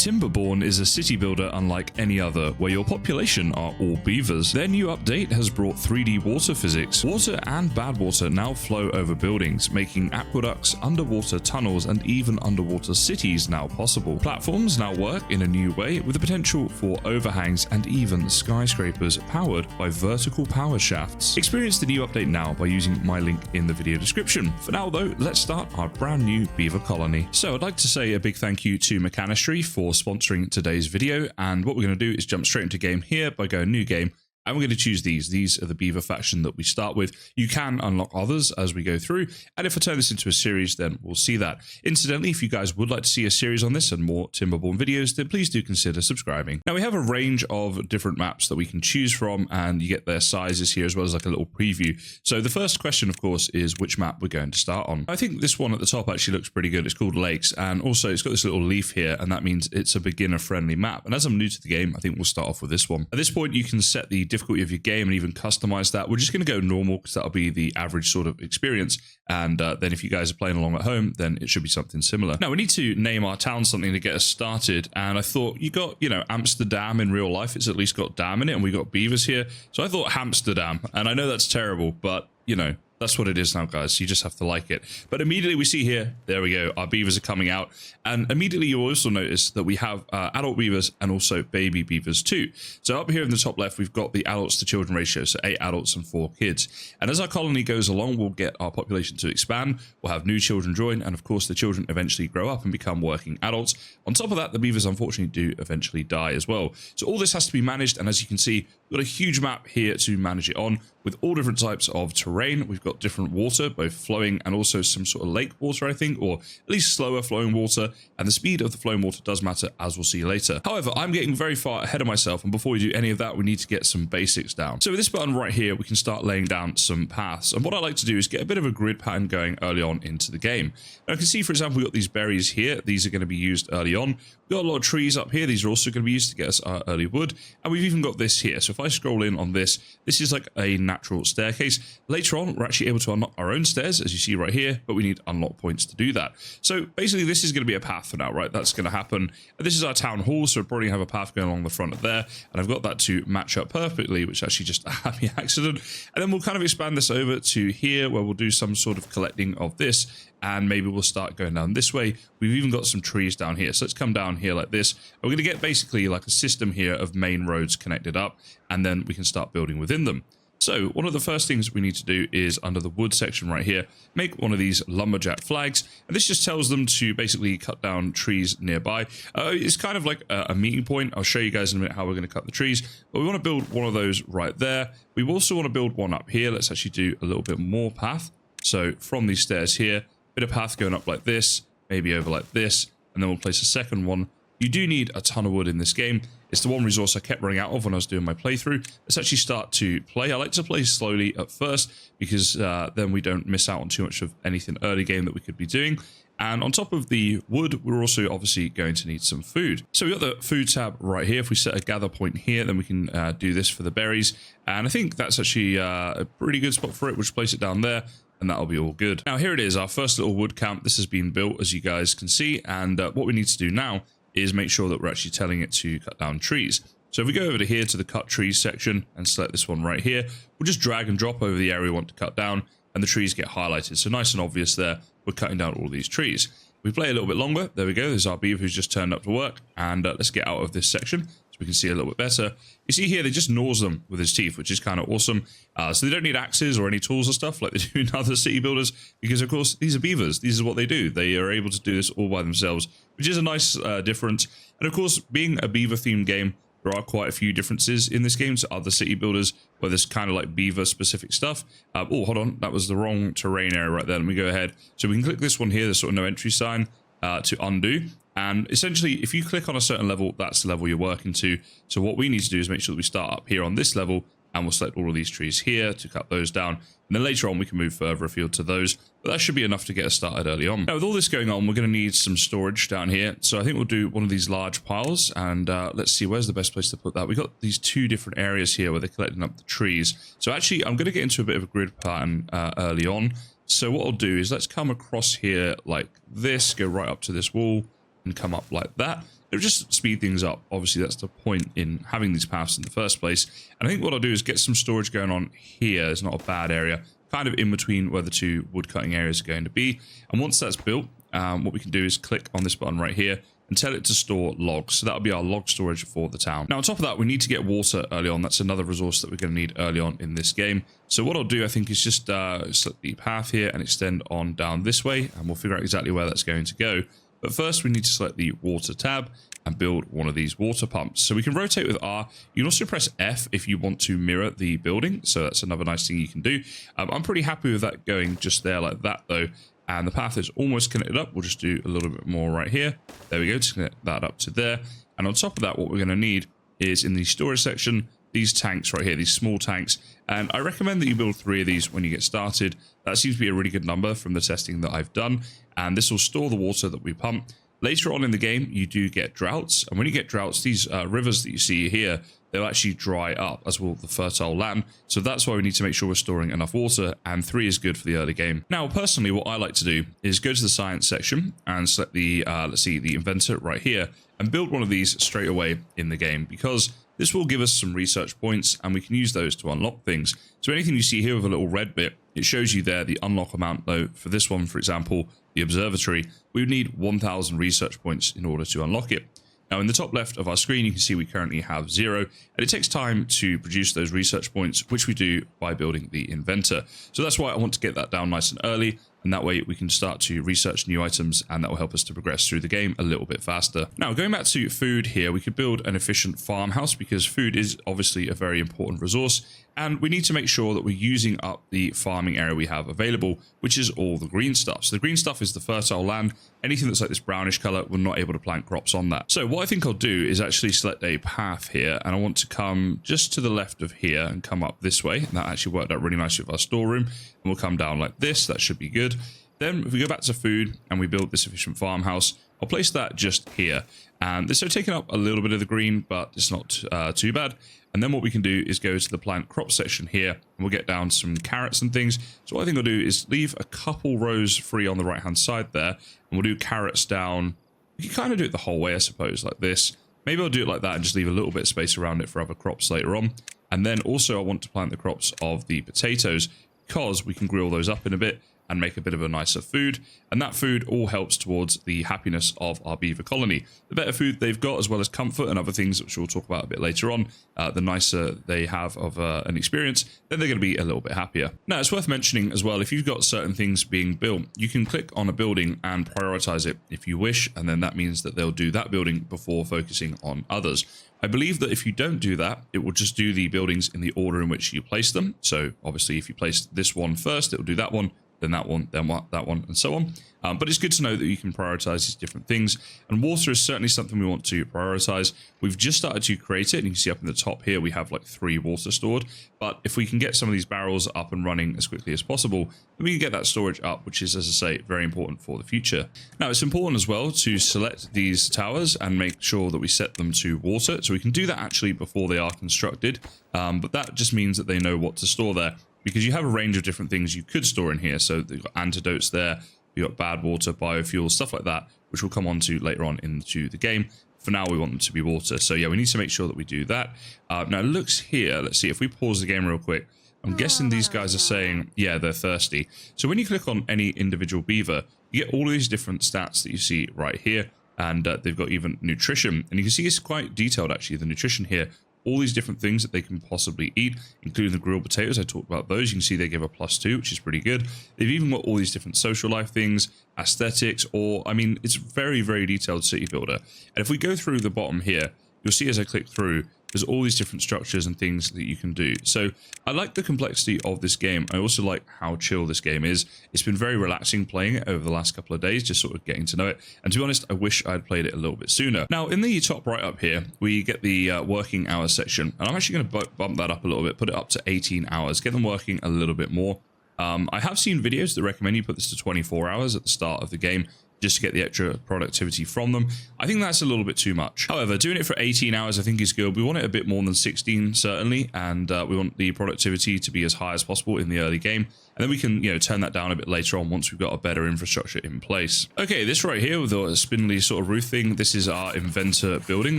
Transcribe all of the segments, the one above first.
Timberborn is a city builder unlike any other, where your population are all beavers. Their new update has brought 3D water physics. Water and bad water now flow over buildings, making aqueducts, underwater tunnels, and even underwater cities now possible. Platforms now work in a new way, with the potential for overhangs and even skyscrapers powered by vertical power shafts. Experience the new update now by using my link in the video description. For now though, let's start our brand new beaver colony. So I'd like to say a big thank you to Mechanistry for sponsoring today's video, and what we're going to do is jump straight into game here by going new game. And we're going to choose these. These are the beaver faction that we start with. You can unlock others as we go through. And if I turn this into a series, then we'll see that. Incidentally, if you guys would like to see a series on this and more Timberborn videos, then please do consider subscribing. Now we have a range of different maps that we can choose from, and you get their sizes here as well as like a little preview. So the first question, of course, is which map we're going to start on. I think this one at the top actually looks pretty good. It's called Lakes, and also it's got this little leaf here, and that means it's a beginner-friendly map. And as I'm new to the game, I think we'll start off with this one. At this point, you can set the difficulty of your game and even customize that. We're just going to go normal because that'll be the average sort of experience, and then if you guys are playing along at home, then it should be something similar. Now we need to name our town something to get us started, and I thought, you got, you know, Amsterdam in real life, it's at least got dam in it, and we got beavers here, so I thought Hamsterdam, and I know that's terrible, but you know, that's what it is now, guys. You just have to like it. But immediately we see here, there we go, our beavers are coming out. And immediately you'll also notice that we have adult beavers and also baby beavers too. So up here in the top left, we've got the adults to children ratio, so 8 adults and 4 kids. And as our colony goes along, we'll get our population to expand. We'll have new children join, and of course the children eventually grow up and become working adults. On top of that, the beavers unfortunately do eventually die as well. So all this has to be managed, and as you can see, we've got a huge map here to manage it on, with all different types of terrain. We've got different water, both flowing and also some sort of lake water, I think, or at least slower flowing water. And the speed of the flowing water does matter, as we'll see later. However, I'm getting very far ahead of myself, and before we do any of that, we need to get some basics down. So with this button right here, we can start laying down some paths. And what I like to do is get a bit of a grid pattern going early on into the game. Now I can see, for example, we've got these berries here. These are going to be used early on. We've got a lot of trees up here. These are also going to be used to get us our early wood. And we've even got this here. So if I scroll in on this, this is like a natural staircase. Later on, we're actually able to unlock our own stairs, as you see right here, but we need unlock points to do that. So basically, this is going to be a path for now, right? That's going to happen. And this is our town hall, so we'll probably have a path going along the front of there. And I've got that to match up perfectly, which is actually just a happy accident. And then we'll kind of expand this over to here, where we'll do some sort of collecting of this. And maybe we'll start going down this way. We've even got some trees down here. So let's come down here like this. And we're going to get basically like a system here of main roads connected up, and then we can start building within them. So one of the first things we need to do is, under the wood section right here, make one of these lumberjack flags. And this just tells them to basically cut down trees nearby. It's kind of like a meeting point. I'll show you guys in a minute how we're going to cut the trees. But we want to build one of those right there. We also want to build one up here. Let's actually do a little bit more path. So from these stairs here, bit of path going up like this, maybe over like this, and then we'll place a second one. You do need a ton of wood in this game. It's the one resource I kept running out of when I was doing my playthrough. Let's actually start to play. I like to play slowly at first, because then we don't miss out on too much of anything early game that we could be doing. And on top of the wood, we're also obviously going to need some food. So we've got the food tab right here. If we set a gather point here, then we can do this for the berries. And I think that's actually a pretty good spot for it. We'll just place it down there, and that'll be all good. Now here it is, our first little wood camp. This has been built, as you guys can see, and what we need to do now is make sure that we're actually telling it to cut down trees. So if we go over to here to the cut trees section and select this one right here, we'll just drag and drop over the area we want to cut down, and the trees get highlighted. So nice and obvious there, we're cutting down all these trees. We play a little bit longer. There we go, there's our beaver who's just turned up to work, and let's get out of this section so we can see a little bit better. You see here, they just gnaws them with his teeth, which is kind of awesome. So they don't need axes or any tools or stuff like they do in other city builders, because of course these are beavers. This is what they do. They are able to do this all by themselves, which is a nice difference. And of course, being a beaver themed game, there are quite a few differences in this game to other city builders, where there's kind of like beaver specific stuff. Oh, hold on, that was the wrong terrain area right there. Let me go ahead. So we can click this one here, the sort of no entry sign, to undo. And essentially, if you click on a certain level, that's the level you're working to. So what we need to do is make sure that we start up here on this level, and we'll select all of these trees here to cut those down. And then later on, we can move further afield to those. But that should be enough to get us started early on. Now, with all this going on, we're going to need some storage down here. So I think we'll do one of these large piles. And let's see, where's the best place to put that? We've got these two different areas here where they're collecting up the trees. So actually, I'm going to get into a bit of a grid pattern early on. So what I'll do is let's come across here like this, go right up to this wall. and come up like that. It'll just speed things up. Obviously, that's the point in having these paths in the first place. And I think what I'll do is get some storage going on here. It's not a bad area, kind of in between where the two wood cutting areas are going to be. And once that's built, what we can do is click on this button right here and tell it to store logs. So that'll be our log storage for the town. Now, on top of that, we need to get water early on. That's another resource that we're going to need early on in this game. So what I'll do, I think, is just select the path here and extend on down this way, and we'll figure out exactly where that's going to go. But first, we need to select the water tab and build one of these water pumps. So we can rotate with R. You can also press F if you want to mirror the building. So that's another nice thing you can do. I'm pretty happy with that going just there like that, though. And the path is almost connected up. We'll just do a little bit more right here. There we go, to connect that up to there. And on top of that, what we're going to need is in the storage section, these tanks right here, these small tanks. And I recommend that you build 3 of these when you get started. That seems to be a really good number from the testing that I've done. And this will store the water that we pump. Later on in the game, you do get droughts. And when you get droughts, these rivers that you see here, they'll actually dry up, as will the fertile land. So that's why we need to make sure we're storing enough water, and 3 is good for the early game. Now, personally, what I like to do is go to the science section and select the, let's see, the inventor right here, and build one of these straight away in the game, because this will give us some research points, and we can use those to unlock things. So anything you see here with a little red bit, it shows you there the unlock amount, though. For this one, for example, the observatory, we would need 1,000 research points in order to unlock it. Now, in the top left of our screen, you can see we currently have 0, and it takes time to produce those research points, which we do by building the inventor. So that's why I want to get that down nice and early, and that way we can start to research new items, and that will help us to progress through the game a little bit faster. Now, going back to food here, we could build an efficient farmhouse, because food is obviously a very important resource, and we need to make sure that we're using up the farming area we have available, which is all the green stuff. So the green stuff is the fertile land. Anything that's like this brownish color, we're not able to plant crops on that. So what I think I'll do is actually select a path here, and I want to come just to the left of here and come up this way. And that actually worked out really nicely with our storeroom. And we'll come down like this. That should be good. Then if we go back to food and we build this efficient farmhouse, I'll place that just here. And this is taking up a little bit of the green, but it's not too bad. And then what we can do is go to the plant crop section here, and we'll get down some carrots and things. So what I think I'll do is leave a couple rows free on the right-hand side there, and we'll do carrots down. You can kind of do it the whole way, I suppose, like this. Maybe I'll do it like that and just leave a little bit of space around it for other crops later on. And then also I want to plant the crops of the potatoes, because we can grill those up in a bit and make a bit of a nicer food, and that food all helps towards the happiness of our beaver colony. The better food they've got, as well as comfort and other things which we'll talk about a bit later on, the nicer they have of an experience, then they're going to be a little bit happier. Now, it's worth mentioning as well, if you've got certain things being built, you can click on a building and prioritize it if you wish, and then that means that they'll do that building before focusing on others. I believe that if you don't do that, it will just do the buildings in the order in which you place them. So obviously, if you place this one first, it will do that one, then that one, then that one, and so on. But it's good to know that you can prioritize these different things. And water is certainly something we want to prioritize. We've just started to create it. And you can see up in the top here, we have like 3 water stored. But if we can get some of these barrels up and running as quickly as possible, then we can get that storage up, which is, as I say, very important for the future. Now, it's important as well to select these towers and make sure that we set them to water. So we can do that actually before they are constructed. But that just means that they know what to store there, because you have a range of different things you could store in here. So they've got antidotes there, you've got bad water, biofuels, stuff like that, which we'll come on to later on into the game. For now, we want them to be water. So yeah, we need to make sure that we do that. Now it looks here, let's see, if we pause the game real quick, I'm guessing these guys are saying, yeah, they're thirsty. So when you click on any individual beaver, you get all of these different stats that you see right here. And they've got even nutrition. And you can see it's quite detailed, actually, the nutrition here. All these different things that they can possibly eat, including the grilled potatoes. I talked about those. You can see they give a +2, which is pretty good. They've even got all these different social life things, aesthetics, or, I mean, it's very, very detailed city builder. And if we go through the bottom here, you'll see as I click through, there's all these different structures and things that you can do. So I like the complexity of this game. I also like how chill this game is. It's been very relaxing playing it over the last couple of days, just sort of getting to know it. And to be honest, I wish I'd played it a little bit sooner. Now, in the top right up here, we get the working hours section. And I'm actually going to bump that up a little bit, put it up to 18 hours, get them working a little bit more. I have seen videos that recommend you put this to 24 hours at the start of the game, just to get the extra productivity from them. I think that's a little bit too much. However, doing it for 18 hours I think is good. We want it a bit more than 16, certainly, and we want the productivity to be as high as possible in the early game. and then we can, you know, turn that down a bit later on once we've got a better infrastructure in place. Okay, this right here with the spindly sort of roof thing, this is our inventor building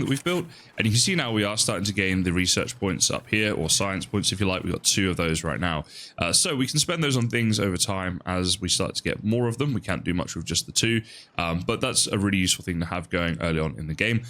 that we've built, and you can see now we are starting to gain the research points up here, or science points if you like. We've got 2 of those right now, so we can spend those on things over time as we start to get more of them. We can't do much with just the 2, but that's a really useful thing to have going early on in the game.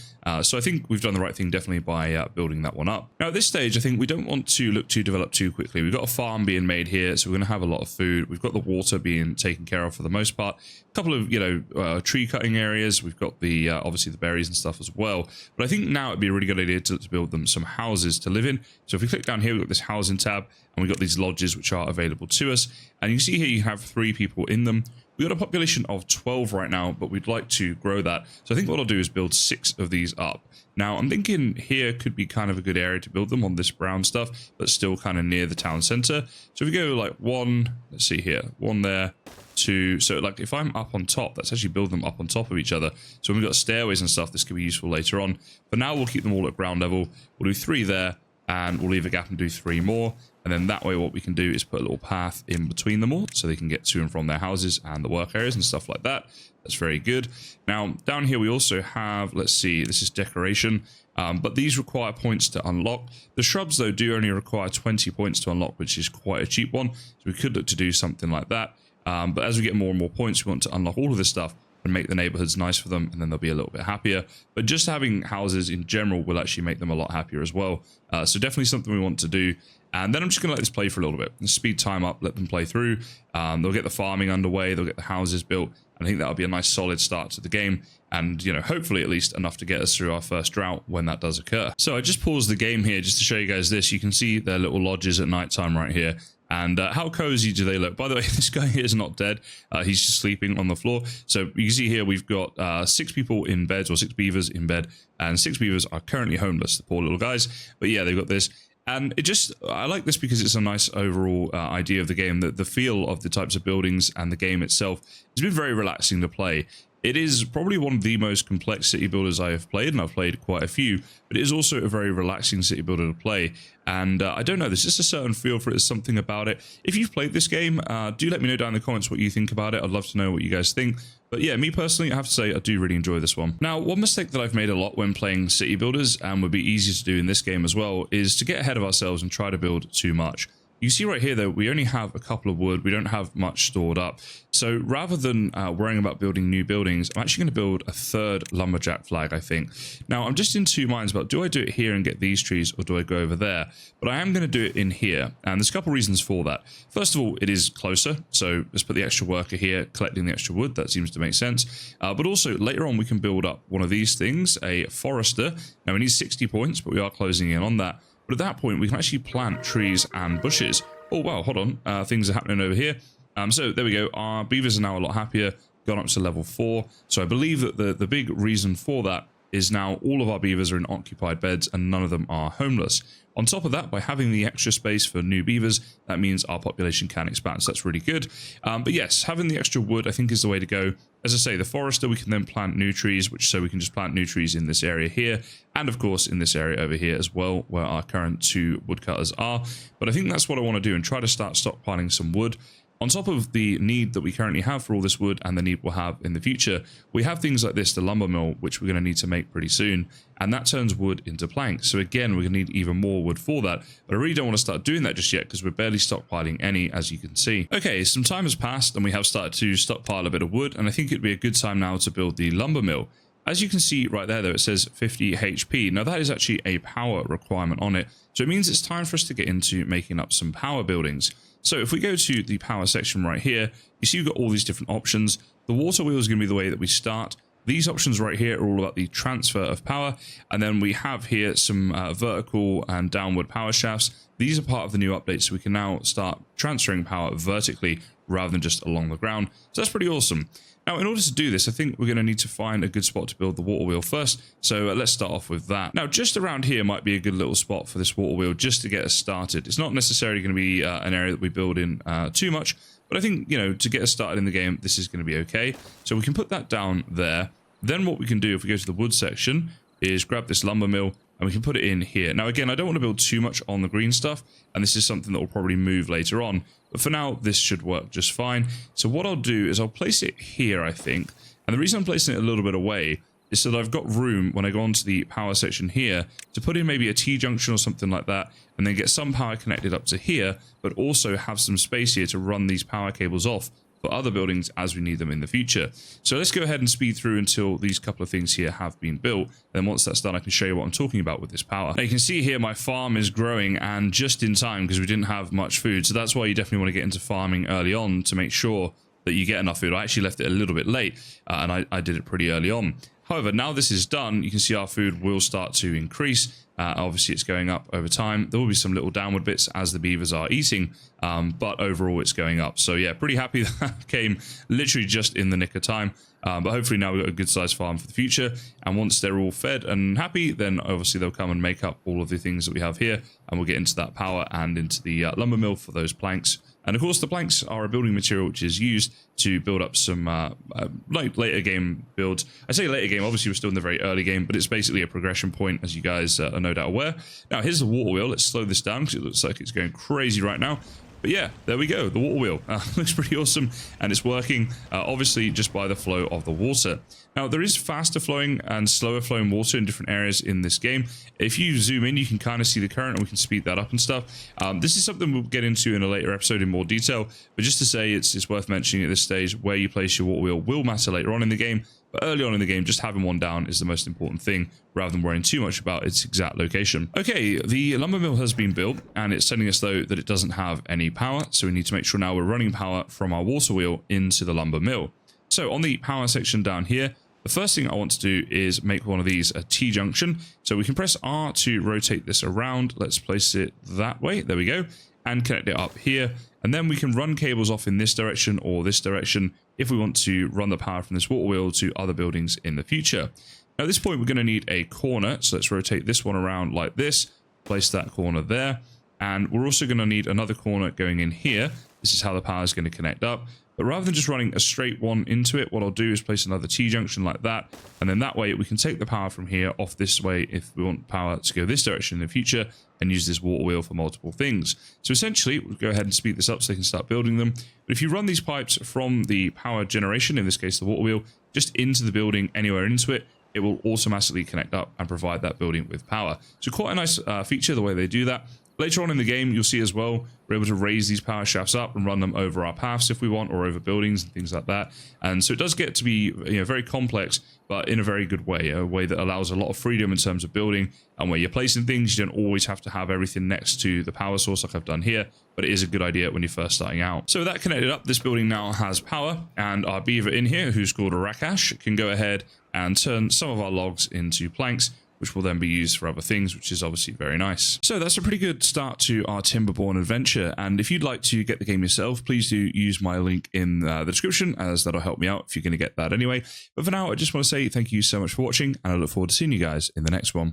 So I think we've done the right thing definitely by building that one up. Now at this stage, I think we don't want to look to develop too quickly. We've got a farm being made here, so we're going to have a lot of food. We've got the water being taken care of for the most part. A couple of, you know, tree cutting areas. We've got the obviously the berries and stuff as well. But I think now it'd be a really good idea to build them some houses to live in. So if we click down here, we've got this housing tab, and we've got these lodges which are available to us. And you can see here you have 3 people in them. We've got a population of 12 right now, but we'd like to grow that. So I think what I'll do is build 6 of these up. Now, I'm thinking here could be kind of a good area to build them on this brown stuff, but still kind of near the town center. So if we go like 1, let's see here, 1 there, 2. So like if I'm up on top, that's actually build them up on top of each other. So when we've got stairways and stuff, this could be useful later on. But now we'll keep them all at ground level. We'll do 3 there, and we'll leave a gap and do 3 more. And then that way what we can do is put a little path in between them all so they can get to and from their houses and the work areas and stuff like that. That's very good. Now down here we also have, let's see, this is decoration, but these require points to unlock. The shrubs though do only require 20 points to unlock, which is quite a cheap one. So we could look to do something like that. But as we get more and more points, we want to unlock all of this stuff and make the neighborhoods nice for them, and then they'll be a little bit happier. But just having houses in general will actually make them a lot happier as well. So definitely something we want to do. And then I'm just going to let this play for a little bit. Speed time up, let them play through. They'll get the farming underway, they'll get the houses built. And I think that'll be a nice solid start to the game. And, you know, hopefully at least enough to get us through our first drought when that does occur. So I just paused the game here just to show you guys this. You can see their little lodges at nighttime right here. And how cozy do they look? By the way, this guy here is not dead. He's just sleeping on the floor. So you can see here we've got 6 people in beds, or 6 beavers in bed, and 6 beavers are currently homeless, the poor little guys. But yeah, they've got this. And it just, I like this because it's a nice overall idea of the game, that the feel of the types of buildings and the game itself has been very relaxing to play. It is probably one of the most complex city builders I have played, and I've played quite a few, but it is also a very relaxing city builder to play. And I don't know, there's just a certain feel for it, there's something about it. If you've played this game, do let me know down in the comments what you think about it. I'd love to know what you guys think. But yeah, me personally, I have to say, I do really enjoy this one. Now, one mistake that I've made a lot when playing city builders, and would be easy to do in this game as well, is to get ahead of ourselves and try to build too much. You see right here, though, we only have a couple of wood. We don't have much stored up. So rather than worrying about building new buildings, I'm actually going to build a 3rd lumberjack flag, I think. Now, I'm just in 2 minds about, do I do it here and get these trees, or do I go over there? But I am going to do it in here, and there's a couple reasons for that. First of all, it is closer, so let's put the extra worker here, collecting the extra wood. That seems to make sense. But also, later on, we can build up one of these things, a forester. Now, we need 60 points, but we are closing in on that. But at that point, we can actually plant trees and bushes. Oh, wow, hold on. Things are happening over here. So there we go. Our beavers are now a lot happier, gone up to level 4. So I believe that the big reason for that is now all of our beavers are in occupied beds and none of them are homeless. On top of that, by having the extra space for new beavers, that means our population can expand. So that's really good. But yes, having the extra wood, I think, is the way to go. As I say, the forester, we can then plant new trees, so we can just plant new trees in this area here. And of course, in this area over here as well, where our current 2 woodcutters are. But I think that's what I want to do, and try to start stockpiling some wood. On top of the need that we currently have for all this wood and the need we'll have in the future, we have things like this, the lumber mill, which we're going to need to make pretty soon. And that turns wood into planks. So again, we're going to need even more wood for that. But I really don't want to start doing that just yet because we're barely stockpiling any, as you can see. Okay, some time has passed and we have started to stockpile a bit of wood. And I think it'd be a good time now to build the lumber mill. As you can see right there, though, it says 50 HP. Now, that is actually a power requirement on it. So it means it's time for us to get into making up some power buildings. So if we go to the power section right here, you see we've got all these different options. The water wheel is going to be the way that we start. These options right here are all about the transfer of power. And then we have here some vertical and downward power shafts. These are part of the new update, so we can now start transferring power vertically rather than just along the ground. So that's pretty awesome. Now, in order to do this, I think we're going to need to find a good spot to build the water wheel first. So let's start off with that. Now, just around here might be a good little spot for this water wheel just to get us started. It's not necessarily going to be an area that we build in too much, but I think, you know, to get us started in the game, this is going to be okay. So we can put that down there. Then what we can do if we go to the wood section is grab this lumber mill, and we can put it in here. Now, again, I don't want to build too much on the green stuff, and this is something that will probably move later on. But for now, this should work just fine. So what I'll do is I'll place it here, I think. And the reason I'm placing it a little bit away is so that I've got room when I go onto the power section here to put in maybe a T-junction or something like that, and then get some power connected up to here, but also have some space here to run these power cables off for other buildings as we need them in the future. So let's go ahead and speed through until these couple of things here have been built. Then once that's done, I can show you what I'm talking about with this power. Now you can see here my farm is growing, and just in time because we didn't have much food. So that's why you definitely want to get into farming early on to make sure that you get enough food. I actually left it a little bit late, and I did it pretty early on. However, now this is done, you can see our food will start to increase. Obviously, it's going up over time. There will be some little downward bits as the beavers are eating, but overall, it's going up. So yeah, pretty happy that came literally just in the nick of time. But hopefully now we've got a good sized farm for the future. And once they're all fed and happy, then obviously they'll come and make up all of the things that we have here. And we'll get into that power and into the lumber mill for those planks. And of course, the planks are a building material which is used to build up some like later game builds. I say later game, obviously we're still in the very early game, but it's basically a progression point, as you guys are no doubt aware. Now, here's the water wheel. Let's slow this down because it looks like it's going crazy right now. But yeah, there we go. The water wheel looks pretty awesome, and it's working obviously just by the flow of the water. Now, there is faster flowing and slower flowing water in different areas in this game. If you zoom in, you can kind of see the current, and we can speed that up and stuff. This is something we'll get into in a later episode in more detail, but just to say it's worth mentioning at this stage, where you place your water wheel will matter later on in the game. But early on in the game, just having one down is the most important thing, rather than worrying too much about its exact location. Okay, the lumber mill has been built, and it's telling us, though, that it doesn't have any power. So we need to make sure now we're running power from our water wheel into the lumber mill. So on the power section down here, the first thing I want to do is make one of these a T-junction. So we can press R to rotate this around. Let's place it that way. There we go. And connect it up here. And then we can run cables off in this direction or this direction if we want to run the power from this water wheel to other buildings in the future. Now, at this point, we're going to need a corner. So let's rotate this one around like this. Place that corner there. And we're also going to need another corner going in here. This is how the power is going to connect up. But rather than just running a straight one into it, what I'll do is place another T-junction like that. And then that way we can take the power from here off this way if we want power to go this direction in the future and use this water wheel for multiple things. So essentially, we'll go ahead and speed this up so they can start building them. But if you run these pipes from the power generation, in this case the water wheel, just into the building, anywhere into it, it will automatically connect up and provide that building with power. So quite a nice feature the way they do that. Later on in the game, you'll see as well, we're able to raise these power shafts up and run them over our paths if we want, or over buildings and things like that. And so it does get to be, you know, very complex, but in a very good way, a way that allows a lot of freedom in terms of building, and where you're placing things, you don't always have to have everything next to the power source like I've done here, but it is a good idea when you're first starting out. So with that connected up, this building now has power, and our beaver in here, who's called a Rakash, can go ahead and turn some of our logs into planks, which will then be used for other things, which is obviously very nice. So that's a pretty good start to our Timberborn adventure. And if you'd like to get the game yourself, please do use my link in the description, as that'll help me out if you're going to get that anyway. But for now, I just want to say thank you so much for watching, and I look forward to seeing you guys in the next one.